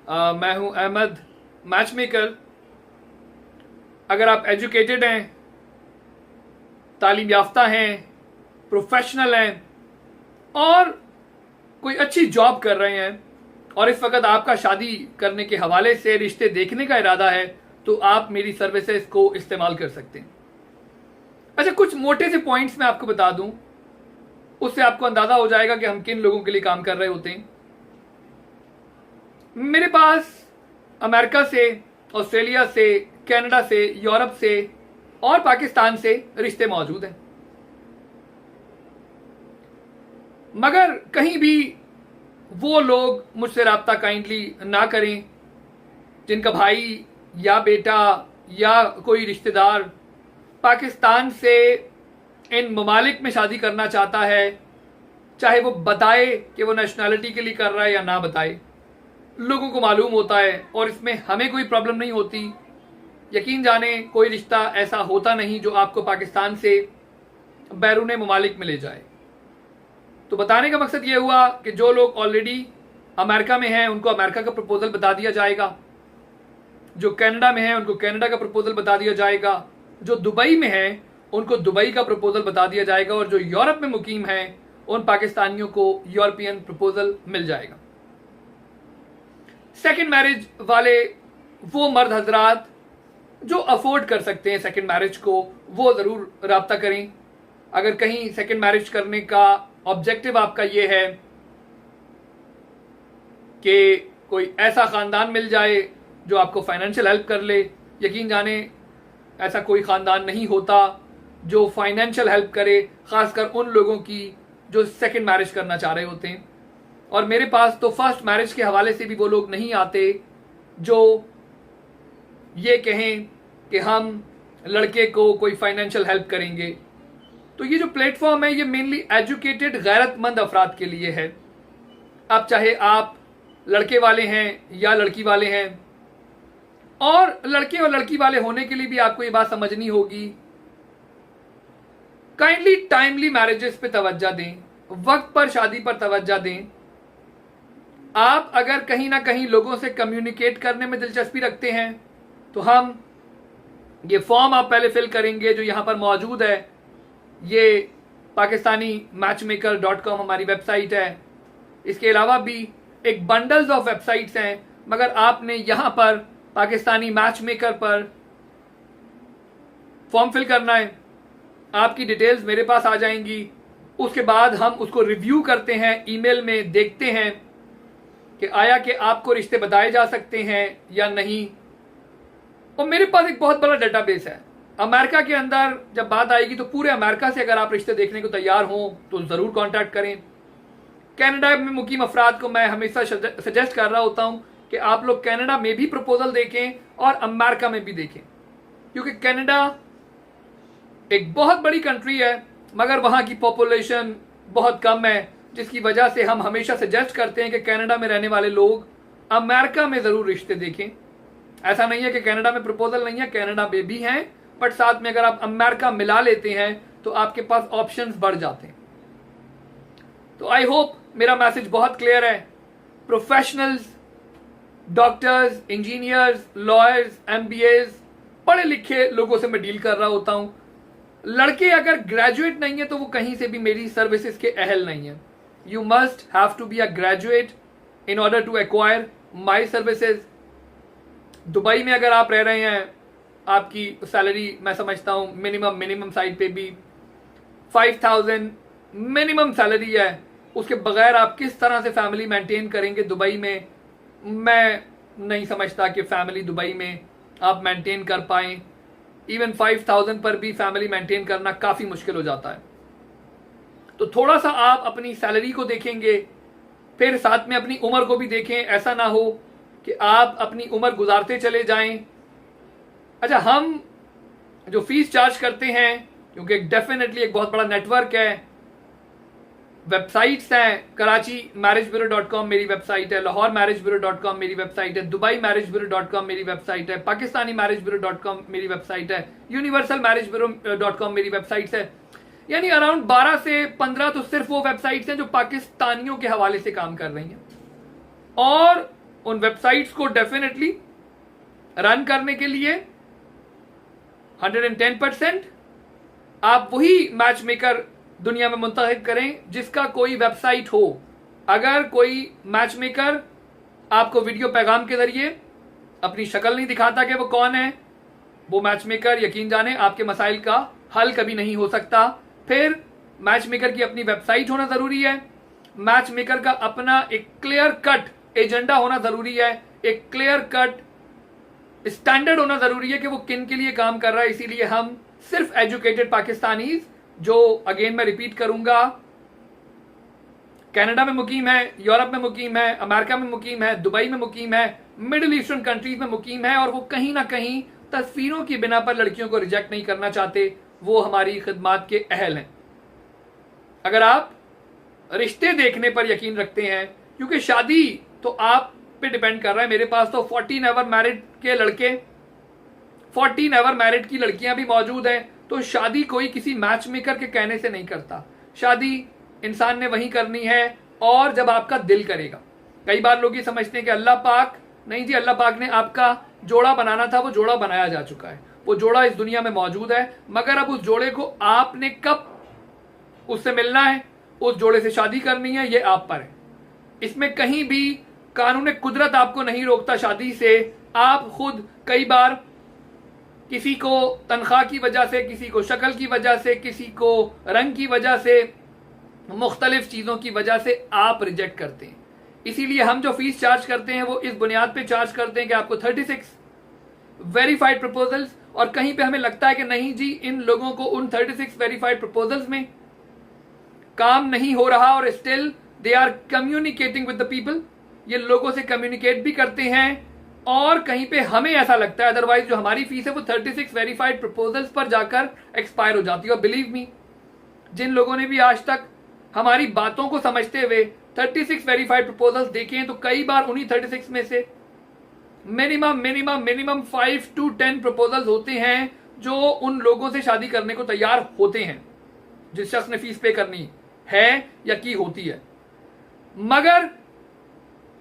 मैं हूं Ahmad, match maker. अगर आप एजुकेटेड हैं, तालीम याफ्ता हैं, प्रोफेशनल हैं और कोई अच्छी जॉब कर रहे हैं और इस वक्त आपका शादी करने के हवाले से रिश्ते देखने का इरादा है, तो आप मेरी सर्विसेज को इस्तेमाल कर सकते हैं। अच्छा, कुछ मोटे से पॉइंट्स मैं आपको बता दूं, उससे आपको अंदाजा हो जाएगा कि हम किन लोगों के लिए काम कर रहे होते हैं। मेरे पास अमेरिका से, ऑस्ट्रेलिया से, कनाडा से, यूरोप से और पाकिस्तान से रिश्ते मौजूद हैं, मगर कहीं भी वो लोग मुझसे रब्ता काइंडली ना करें जिनका भाई या बेटा या कोई रिश्तेदार पाकिस्तान से इन ममालिक में शादी करना चाहता है, चाहे वो बताए कि वो नेशनैलिटी के लिए कर रहा है या ना बताए। लोगों को मालूम होता है और इसमें हमें कोई प्रॉब्लम नहीं होती। यकीन जाने कोई रिश्ता ऐसा होता नहीं जो आपको पाकिस्तान से बैरून ममालिक में ले जाए। तो बताने का मकसद ये हुआ कि जो लोग ऑलरेडी अमेरिका में हैं उनको अमेरिका का प्रपोजल बता दिया जाएगा, जो कनाडा में हैं उनको कनाडा का प्रपोजल बता दिया जाएगा, जो दुबई में हैं उनको दुबई का प्रपोजल बता दिया जाएगा और जो यूरोप में मुकीम हैं उन पाकिस्तानियों को यूरोपियन प्रपोजल मिल जाएगा। सेकंड मैरिज वाले वो मर्द हजरात जो अफोर्ड कर सकते हैं सेकंड मैरिज को, वो जरूर राब्ता करें। अगर कहीं सेकंड मैरिज करने का ऑब्जेक्टिव आपका ये है कि कोई ऐसा खानदान मिल जाए जो आपको फाइनेंशियल हेल्प कर ले, यकीन जाने ऐसा कोई खानदान नहीं होता जो फाइनेंशियल हेल्प करे, खासकर उन लोगों की जो सेकंड मैरिज करना चाह रहे होते हैं। और मेरे पास तो फर्स्ट मैरिज के हवाले से भी वो लोग नहीं आते जो ये कहें कि हम लड़के को कोई फाइनेंशियल हेल्प करेंगे। तो ये जो प्लेटफॉर्म है ये मेनली एजुकेटेड गैरतमंद अफराद के लिए है। अब चाहे आप लड़के वाले हैं या लड़की वाले हैं, और लड़के और लड़की वाले होने के लिए भी आपको ये बात समझनी होगी, काइंडली टाइमली मैरिजेस पे तवज्जो दें, वक्त पर शादी पर तवज्जो दें। आप अगर कहीं ना कहीं लोगों से कम्युनिकेट करने में दिलचस्पी रखते हैं तो हम ये फॉर्म आप पहले फिल करेंगे जो यहां पर मौजूद है। ये पाकिस्तानी मैचमेकर.com हमारी वेबसाइट है। इसके अलावा भी एक बंडल्स ऑफ वेबसाइट्स हैं, मगर आपने यहां पर पाकिस्तानी मैचमेकर पर फॉर्म फिल करना है। आपकी डिटेल्स मेरे पास आ जाएंगी, उसके बाद हम उसको रिव्यू करते हैं, ईमेल में देखते हैं कि आया कि आपको रिश्ते बताए जा सकते हैं या नहीं। और मेरे पास एक बहुत बड़ा डेटाबेस है अमेरिका के अंदर। जब बात आएगी तो पूरे अमेरिका से अगर आप रिश्ते देखने को तैयार हों तो जरूर कांटेक्ट करें। कनाडा में मुकीम अफराद को मैं हमेशा सजेस्ट कर रहा होता हूं कि आप लोग कनाडा में भी प्रपोजल देखें और अमेरिका में भी देखें, क्योंकि कनाडा एक बहुत बड़ी कंट्री है मगर वहां की पॉपुलेशन बहुत कम है, जिसकी वजह से हम हमेशा सजेस्ट करते हैं कि कनाडा में रहने वाले लोग अमेरिका में जरूर रिश्ते देखें। ऐसा नहीं है कि कनाडा में प्रपोजल नहीं है, कनाडा में भी हैं, बट साथ में अगर आप अमेरिका मिला लेते हैं तो आपके पास ऑप्शंस बढ़ जाते हैं। तो आई होप मेरा मैसेज बहुत क्लियर है। Professionals, doctors, engineers, lawyers, MBS, पढ़े लिखे लोगों से मैं डील कर रहा होता हूं। लड़के अगर ग्रेजुएट नहीं है तो वो कहीं से भी मेरी सर्विसेज के अहल नहीं है। You must have to be a graduate in order to acquire my services. Dubai में अगर आप रह रहे हैं, आपकी सैलरी मैं समझता हूं मिनिमम साइड पे भी 5000 मिनिमम सैलरी है। उसके बगैर आप किस तरह से फैमिली मेंटेन करेंगे दुबई में? मैं नहीं समझता कि फैमिली दुबई में आप मेंटेन कर पाएं। इवन 5000 पर भी फैमिली मेंटेन करना काफी मुश्किल हो जाता है। तो थोड़ा सा आप अपनी सैलरी को देखेंगे, फिर साथ में अपनी उम्र को भी देखें। ऐसा ना हो कि आप अपनी उम्र गुजारते चले जाएं। अच्छा, हम जो फीस चार्ज करते हैं, क्योंकि डेफिनेटली एक बहुत बड़ा नेटवर्क है, वेबसाइट्स हैं। कराची मैरिज ब्यूरो.com मेरी वेबसाइट है, लाहौर मैरिज ब्यूरो.com मेरी वेबसाइट है, दुबई मैरिज ब्यूरो.com मेरी वेबसाइट है, पाकिस्तानी मैरिज ब्यूरो.com मेरी वेबसाइट है, यूनिवर्सल मैरिज ब्यूरो.com मेरी वेबसाइट्स है। यानी अराउंड 12 से 15 तो सिर्फ वो वेबसाइट्स हैं जो पाकिस्तानियों के हवाले से काम कर रही हैं। और उन वेबसाइट्स को डेफिनेटली रन करने के लिए 110% आप वही मैच मेकर दुनिया में मुंतखब करें जिसका कोई वेबसाइट हो। अगर कोई मैच मेकर आपको वीडियो पैगाम के जरिए अपनी शक्ल नहीं दिखाता कि वो कौन है, वो मैच मेकर यकीन जाने आपके मसाइल का हल कभी नहीं हो सकता। फिर मैच मेकर की अपनी वेबसाइट होना जरूरी है, मैच मेकर का अपना एक क्लियर कट एजेंडा होना जरूरी है, एक क्लियर कट स्टैंडर्ड होना जरूरी है कि वो किन के लिए काम कर रहा है। इसीलिए हम सिर्फ एजुकेटेड पाकिस्तानीज जो अगेन मैं रिपीट करूंगा कनाडा में मुकीम है, यूरोप में मुकीम है, अमेरिका में मुकीम है, दुबई में मुकीम है, मिडिल ईस्टर्न कंट्रीज में मुकीम है, और वो कहीं ना कहीं तस्वीरों की बिना पर लड़कियों को रिजेक्ट नहीं करना चाहते, वो हमारी खिदमत के अहल हैं। अगर आप रिश्ते देखने पर यकीन रखते हैं, क्योंकि शादी तो आप पे डिपेंड कर रहा है। मेरे पास तो 14 एवर मैरिड के लड़के, 14 एवर मैरिड की लड़कियां भी मौजूद हैं। तो शादी कोई किसी मैच मेकर के कहने से नहीं करता, शादी इंसान ने वही करनी है और जब आपका दिल करेगा। कई बार लोग ये समझते हैं कि अल्लाह पाक, नहीं जी, अल्लाह पाक ने आपका जोड़ा बनाना था, वो जोड़ा बनाया जा चुका है, वो जोड़ा इस दुनिया में मौजूद है, मगर अब उस जोड़े को आपने कब उससे मिलना है, उस जोड़े से शादी करनी है, ये आप पर है। इसमें कहीं भी कानून कुदरत आपको नहीं रोकता शादी से। आप खुद कई बार किसी को तनख्वाह की वजह से, किसी को शक्ल की वजह से, किसी को रंग की वजह से, मुख्तलिफ चीजों की वजह से आप रिजेक्ट करते हैं। इसीलिए हम जो फीस चार्ज करते हैं वो इस बुनियाद पे चार्ज करते हैं कि आपको 36 वेरीफाइड प्रपोजल्स, और कहीं पे हमें लगता है कि नहीं जी, इन लोगों को उन 36 वेरीफाइड प्रपोजल्स में काम नहीं हो रहा और still they are communicating with the people, ये लोगों से कम्युनिकेट भी करते हैं, और कहीं पे हमें ऐसा लगता है अदरवाइज जो हमारी फीस है वो 36 वेरीफाइड प्रपोजल्स पर जाकर एक्सपायर हो जाती है। और बिलीव मी, जिन लोगों ने भी आज तक हमारी बातों को समझते हुए 36 वेरीफाइड प्रपोजल्स देखे हैं, तो कई बार उन्हीं 36 में से मिनिमम 5 to 10 प्रपोजल्स होते हैं जो उन लोगों से शादी करने को तैयार होते हैं जिस शख्स ने फीस पे करनी है या की होती है। मगर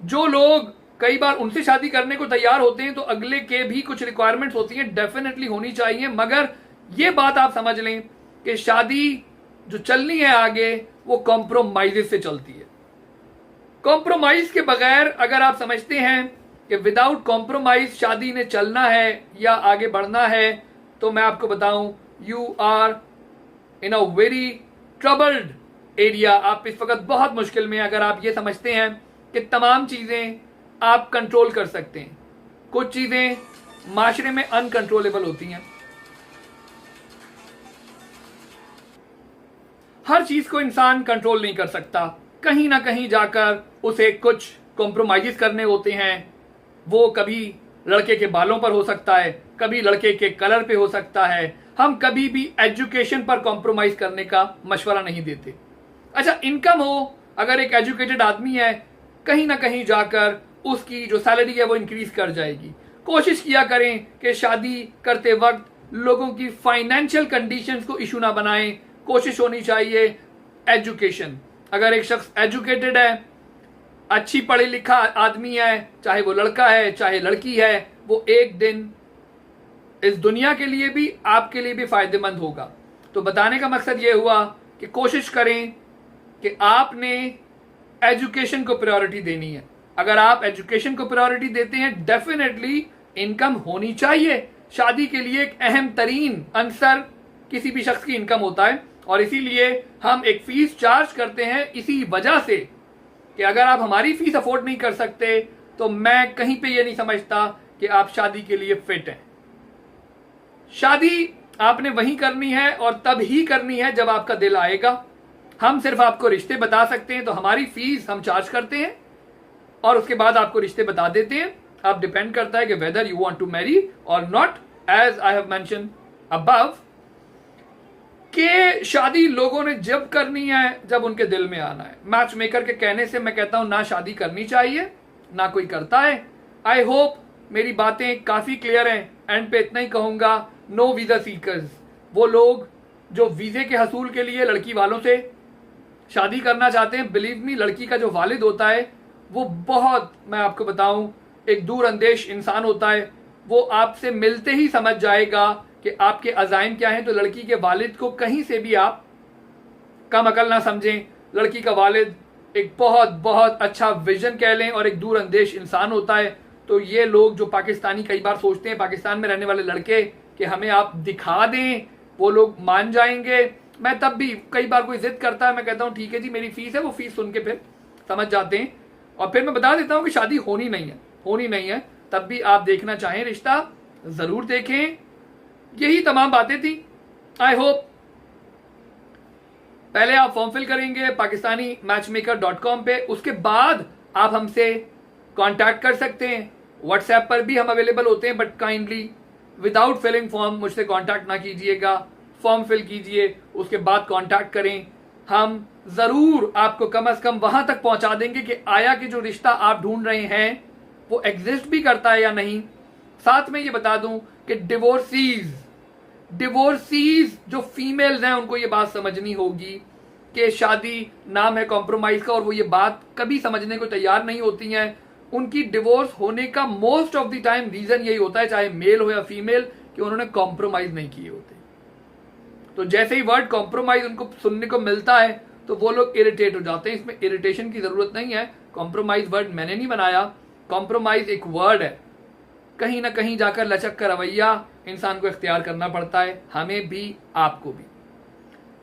जो लोग कई बार उनसे शादी करने को तैयार होते हैं तो अगले के भी कुछ रिक्वायरमेंट्स होती हैं, डेफिनेटली होनी चाहिए। मगर ये बात आप समझ लें कि शादी जो चलनी है आगे वो कॉम्प्रोमाइज से चलती है। कॉम्प्रोमाइज के बगैर अगर आप समझते हैं कि विदाउट कॉम्प्रोमाइज शादी ने चलना है या आगे बढ़ना है, तो मैं आपको बताऊं, you are in a very troubled area. आप इस वक्त बहुत मुश्किल में, अगर आप ये समझते हैं कि तमाम चीजें आप कंट्रोल कर सकते हैं। कुछ चीजें माशरे में अनकंट्रोलेबल होती हैं। हर चीज को इंसान कंट्रोल नहीं कर सकता, कहीं ना कहीं जाकर उसे कुछ कॉम्प्रोमाइज करने होते हैं। वो कभी लड़के के बालों पर हो सकता है, कभी लड़के के कलर पे हो सकता है। हम कभी भी एजुकेशन पर कॉम्प्रोमाइज करने का मशवरा नहीं देते। अच्छा, इनकम हो, अगर एक एजुकेटेड आदमी है, कहीं ना कहीं जाकर उसकी जो सैलरी है वो इंक्रीज कर जाएगी। कोशिश किया करें कि शादी करते वक्त लोगों की फाइनेंशियल कंडीशंस को इशू ना बनाएं। कोशिश होनी चाहिए एजुकेशन। अगर एक शख्स एजुकेटेड है, अच्छी पढ़े लिखा आदमी है, चाहे वो लड़का है चाहे लड़की है, वो एक दिन इस दुनिया के लिए भी आपके लिए भी फायदेमंद होगा। तो बताने का मकसद ये हुआ कि कोशिश करें कि आपने एजुकेशन को प्रायोरिटी देनी है। अगर आप एजुकेशन को प्रायोरिटी देते हैं, डेफिनेटली इनकम होनी चाहिए। शादी के लिए एक अहम तरीन अंसर किसी भी शख्स की इनकम होता है, और इसीलिए हम एक फीस चार्ज करते हैं इसी वजह से कि अगर आप हमारी फीस अफोर्ड नहीं कर सकते तो मैं कहीं पे ये नहीं समझता कि आप शादी के लिए फिट हैं। शादी आपने वही करनी है और तब ही करनी है जब आपका दिल आएगा। हम सिर्फ आपको रिश्ते बता सकते हैं, तो हमारी फीस हम चार्ज करते हैं और उसके बाद आपको रिश्ते बता देते हैं। अब डिपेंड करता है कि whether you want to marry और not, as I have mention above, कि शादी लोगों ने जब करनी है जब उनके दिल में आना है। मैच मेकर के कहने से मैं कहता हूं ना शादी करनी चाहिए, ना कोई करता है। आई होप मेरी बातें काफी क्लियर हैं। एंड पे इतना ही कहूंगा, नो वीजा सीकर्स, वो लोग जो वीजे के हसूल के लिए लड़की वालों से शादी करना चाहते हैं, बिलीव मी, लड़की का जो वालिद होता है वो बहुत, मैं आपको बताऊं, एक दूर अंदेश इंसान होता है। वो आपसे मिलते ही समझ जाएगा कि आपके अज़ाइम क्या हैं। तो लड़की के वालिद को कहीं से भी आप कम अकल ना समझें। लड़की का वालिद एक बहुत बहुत अच्छा विजन कह लें और एक दूर अंदेश इंसान होता है। तो ये लोग जो पाकिस्तानी कई बार सोचते हैं, पाकिस्तान में रहने वाले लड़के, कि हमें आप दिखा दें, वो लोग मान जाएंगे। मैं तब भी कई बार कोई जिद करता है, मैं कहता हूँ ठीक है जी मेरी फीस है, वो फीस सुन के फिर समझ जाते हैं और फिर मैं बता देता हूँ कि शादी होनी नहीं है। तब भी आप देखना चाहें रिश्ता जरूर देखें। यही तमाम बातें थी। आई होप पहले आप फॉर्म फिल करेंगे pakistanimatchmaker.com पे, उसके बाद आप हमसे कांटेक्ट कर सकते हैं। व्हाट्सएप पर भी हम अवेलेबल होते हैं, but kindly without filling form मुझसे कांटेक्ट ना कीजिएगा। फॉर्म फिल कीजिए, उसके बाद कांटेक्ट करें। हम जरूर आपको कम से कम वहां तक पहुंचा देंगे कि आया कि जो रिश्ता आप ढूंढ रहे हैं वो एग्जिस्ट भी करता है या नहीं। साथ में ये बता दूं कि डिवोर्सीज जो फीमेल्स हैं उनको ये बात समझनी होगी कि शादी नाम है कॉम्प्रोमाइज का, और वो ये बात कभी समझने को तैयार नहीं होती हैं। उनकी डिवोर्स होने का most of the time reason यही होता है, चाहे मेल हो या फीमेल, कि उन्होंने कॉम्प्रोमाइज नहीं किए होते। तो जैसे ही वर्ड कॉम्प्रोमाइज उनको सुनने को मिलता है तो वो लोग इरिटेट हो जाते हैं। इसमें इरिटेशन की जरूरत नहीं है। कॉम्प्रोमाइज वर्ड मैंने नहीं बनाया, कॉम्प्रोमाइज एक वर्ड है। कहीं ना कहीं जाकर लचक का रवैया इंसान को इख्तियार करना पड़ता है, हमें भी आपको भी।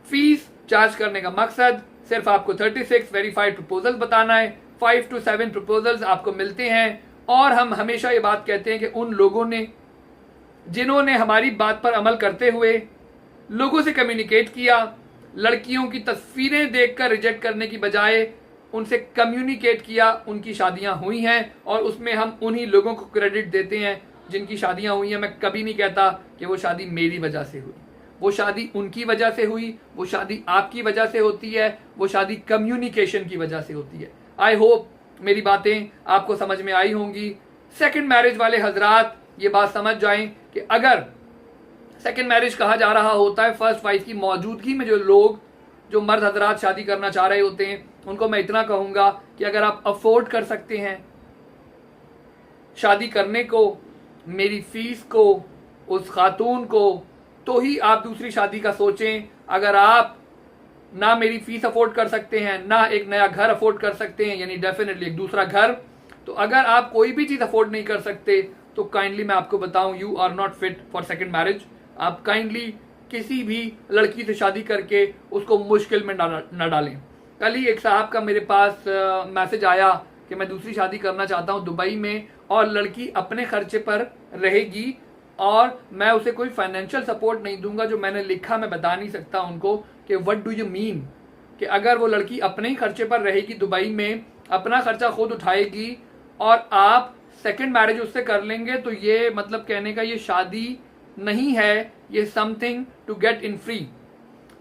फीस चार्ज करने का मकसद सिर्फ आपको 36 वेरीफाइड प्रपोजल बताना है। 5 to 7 प्रपोजल्स आपको मिलते हैं। और हम हमेशा ये बात कहते हैं कि उन लोगों ने जिन्होंने हमारी बात पर अमल करते हुए लोगों से कम्युनिकेट किया, लड़कियों की तस्वीरें देखकर रिजेक्ट करने की बजाय उनसे कम्युनिकेट किया, उनकी शादियां हुई हैं। और उसमें हम उन्हीं लोगों को क्रेडिट देते हैं जिनकी शादियां हुई हैं। मैं कभी नहीं कहता कि वो शादी मेरी वजह से हुई, वो शादी उनकी वजह से हुई, वो शादी आपकी वजह से होती है, वो शादी कम्युनिकेशन की वजह से होती है। आई होप मेरी बातें आपको समझ में आई होंगी। सेकंड मैरिज वाले हजरात ये बात समझ जाएं कि अगर सेकंड मैरिज कहा जा रहा होता है फर्स्ट वाइफ की मौजूदगी में, जो मर्द हजरात शादी करना चाह रहे होते हैं, उनको मैं इतना कहूंगा कि अगर आप अफोर्ड कर सकते हैं शादी करने को, मेरी फीस को, उस खातून को, तो ही आप दूसरी शादी का सोचें। अगर आप ना मेरी फीस अफोर्ड कर सकते हैं, ना एक नया घर अफोर्ड कर सकते हैं, यानी डेफिनेटली एक दूसरा घर, तो अगर आप कोई भी चीज अफोर्ड नहीं कर सकते तो काइंडली मैं आपको बताऊं, you are not fit for second marriage. आप काइंडली किसी भी लड़की से शादी करके उसको मुश्किल में न डालें। कल ही एक साहब का मेरे पास मैसेज आया कि मैं दूसरी शादी करना चाहता हूं दुबई में, और लड़की अपने खर्चे पर रहेगी और मैं उसे कोई फाइनेंशियल सपोर्ट नहीं दूंगा। जो मैंने लिखा मैं बता नहीं सकता उनको कि व्हाट डू यू मीन, कि अगर वो लड़की अपने ही खर्चे पर रहेगी दुबई में, अपना खर्चा खुद उठाएगी और आप सेकंड मैरिज उससे कर लेंगे, तो ये मतलब कहने का ये शादी नहीं है, ये something to get in free.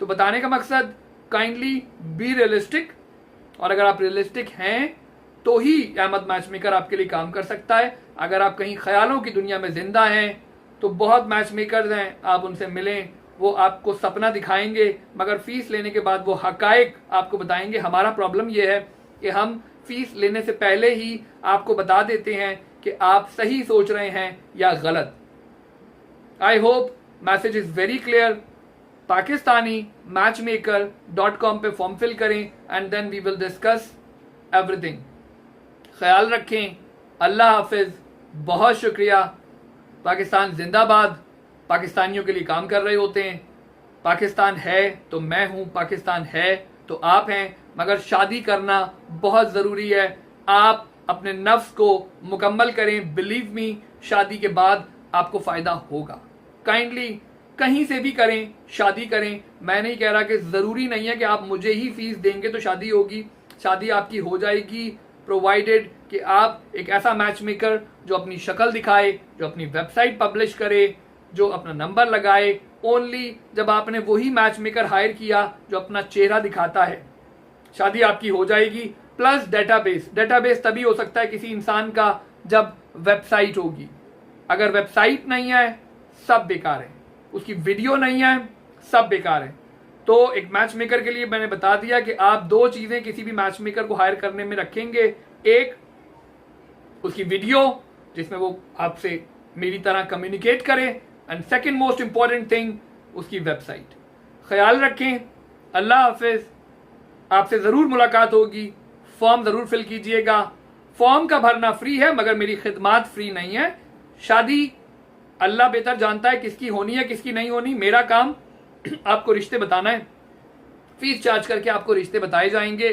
तो बताने का मकसद, काइंडली बी रियलिस्टिक, और अगर आप रियलिस्टिक हैं तो ही अहमद मैच मेकर आपके लिए काम कर सकता है। अगर आप कहीं ख्यालों की दुनिया में जिंदा हैं तो बहुत मैच मेकर्स हैं, आप उनसे मिलें, वो आपको सपना दिखाएंगे, मगर फीस लेने के बाद वो हकायक आपको बताएंगे। हमारा प्रॉब्लम ये है कि हम फीस लेने से पहले ही आपको बता देते हैं कि आप सही सोच रहे हैं या गलत। I hope message is very clear. pakistanimatchmaker.com पे फॉर्म फिल करें and then we will discuss everything. ख्याल रखें। अल्लाह हाफिज। बहुत शुक्रिया। पाकिस्तान जिंदाबाद। पाकिस्तानियों के लिए काम कर रहे होते हैं। पाकिस्तान है तो मैं हूं, पाकिस्तान है तो आप हैं, मगर शादी करना बहुत जरूरी है। आप अपने नफ्स को मुकम्मल करें। बिलीव मी, शादी के बाद आपको फायदा होगा। काइंडली कहीं से भी करें, शादी करें। मैं नहीं कह रहा कि जरूरी नहीं है कि आप मुझे ही फीस देंगे तो शादी होगी। शादी आपकी हो जाएगी प्रोवाइडेड कि आप एक ऐसा मैच मेकर जो अपनी शक्ल दिखाए, जो अपनी वेबसाइट पब्लिश करे, जो अपना नंबर लगाए। ओनली जब आपने वही मैच मेकर हायर किया जो अपना चेहरा दिखाता है, शादी आपकी हो जाएगी। Plus database. डेटाबेस तभी हो सकता है किसी इंसान का जब वेबसाइट होगी। अगर वेबसाइट नहीं है सब बेकार है, उसकी वीडियो नहीं है सब बेकार है। तो एक मैच मेकर के लिए मैंने बता दिया कि आप दो चीजें किसी भी मैच मेकर को हायर करने में रखेंगे, एक उसकी वीडियो जिसमें वो आपसे मेरी तरह कम्युनिकेट करे, and second most important thing उसकी वेबसाइट। ख्याल रखें, अल्लाह हाफिज। आपसे ज़रूर मुलाकात होगी। फॉर्म ज़रूर फिल कीजिएगा। फॉर्म का भरना फ्री है मगर मेरी खिदमात फ्री नहीं है। शादी अल्लाह बेहतर जानता है किसकी होनी है किसकी नहीं होनी। मेरा काम आपको रिश्ते बताना है। फीस चार्ज करके आपको रिश्ते बताए जाएंगे।